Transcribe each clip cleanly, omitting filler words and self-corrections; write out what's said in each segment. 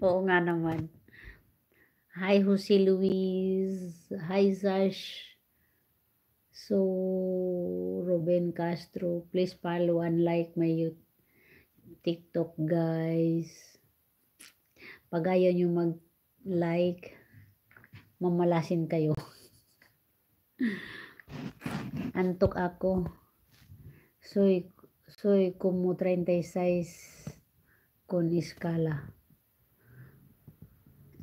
Oo nga naman. Hi, Jose Luis. Hi, Zash. So, Ruben Castro, please follow and like my TikTok, guys. Pag ayaw nyo mag-like, mamalasin kayo. Antok ako. Soy, soy como 36 con escala.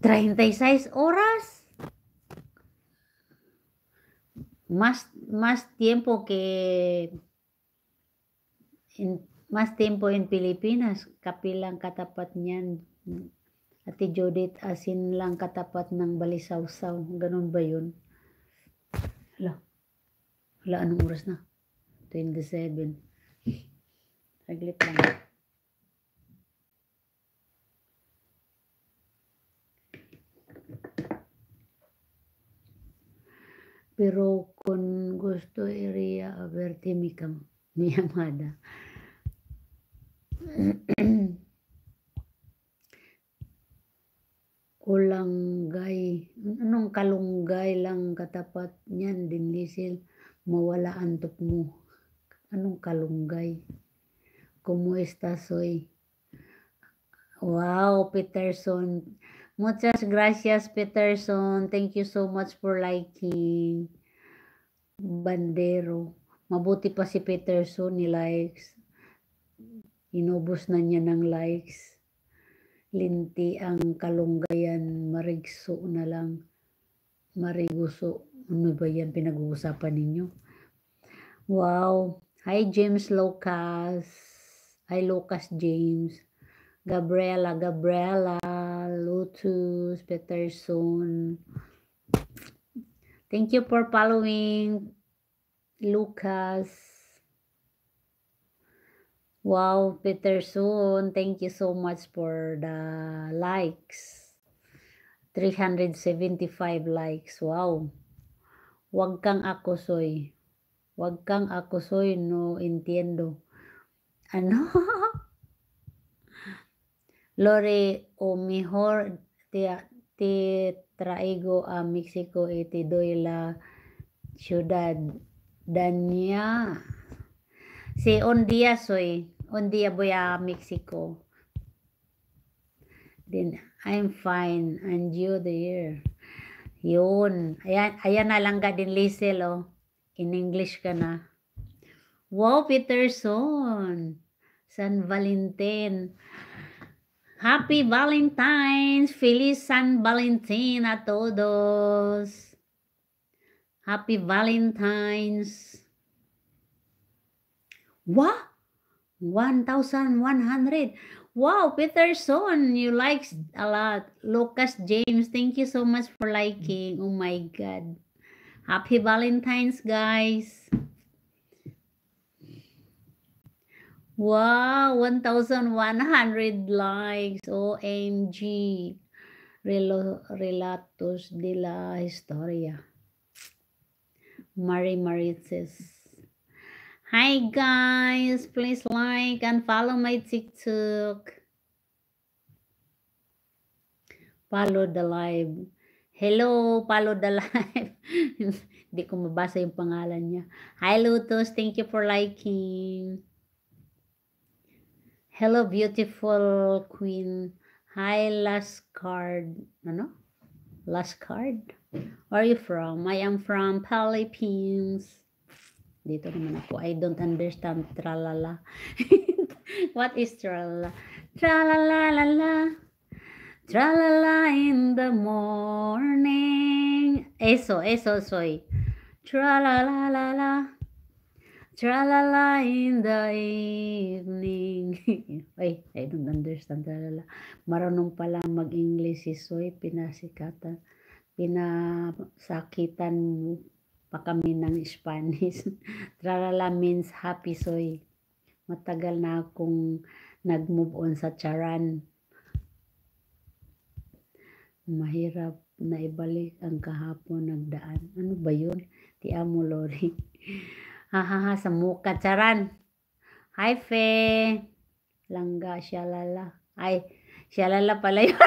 36 oras. Más tiempo que más tiempo in Pilipinas. Kapilang katapat niyan. Ate Judith, asin lang katapat ng Balisawsaw. Ganun ba yun? Hala, anong oras na? 27. Saglit lang. Pero kung gusto area averte mi amada. Kulanggay. Anong kalunggay lang katapat niyan, din lisil. Mawala antok mo. Anong kalunggay? Como estas hoy? Wow, Peterson. Muchas gracias, Peterson. Thank you so much for liking. Bandero. Mabuti pa si Peterson ni likes. Inubos na niya ng likes. Linti ang kalunggayan, marigso na lang. Mariguso. Ano ba yan pinag-uusapan ninyo? Wow. Hi, James Lucas. Hi, Lucas James. Gabriela, Lotus, Peterson. Thank you for following, Lucas. Wow, Peterson, thank you so much for the likes. 375 likes. Wow. Wag kang akusoy. Wag kang akusoy, no entiendo. Ano? Lore, o mejor te traigo a Mexico y te doy la ciudad. Dania. Sí, un día voy a Mexico. Then, I'm fine. And you there? Yun. Ayan na lang ka din, Liesel, oh. In English ka na. Wow, Peterson. San Valentin. Happy Valentine's. Feliz San Valentin a todos. Happy Valentine's. What? 1,100. Wow, Peterson, you likes a lot. Lucas James, thank you so much for liking. Oh my God. Happy Valentine's, guys. Wow, 1,100 likes. OMG. Relatos de la Historia. Mari Maritzes. Hi guys, please like and follow my TikTok. Follow the live. Hello, follow the live. Hindi ko mabasa yung pangalan niya. Hi Lotus, thank you for liking. Hello beautiful queen. Hi last card. Ano? Last card? Where are you from? I am from Philippines. Dito naman ako. I don't understand. Tralala. What is tralala? Tralala la la. Tralala in the morning. Eso soy. Tralala la la. Tralala in the evening. Ay, I don't understand. Tralala. Marunong pala mag-English si Soy. Pinasakitan mo pa kami ng Spanish. Tralala means happy, Soy. Matagal na akong nag-move on sa charan. Mahirap na ibalik ang kahapon nagdaan. Ano ba yun? Ti amo Lori. Hahaha, sa muka charan. Hi, Fe. Langga siya lala. Ay, Si Alala pala yun.